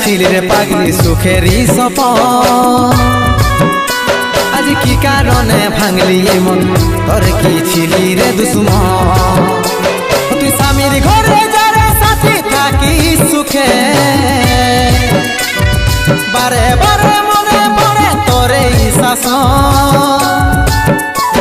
ছিলি রে পাগলি সুখেরই সপন আজ কি কারণে ভাঙলি মন তোর কি ছিলি রে দুশ্মন তুই স্বামীর ঘরে যারে সাথী থাকি সুখে বারে বারে মনে পড়ে তোর এই শাসন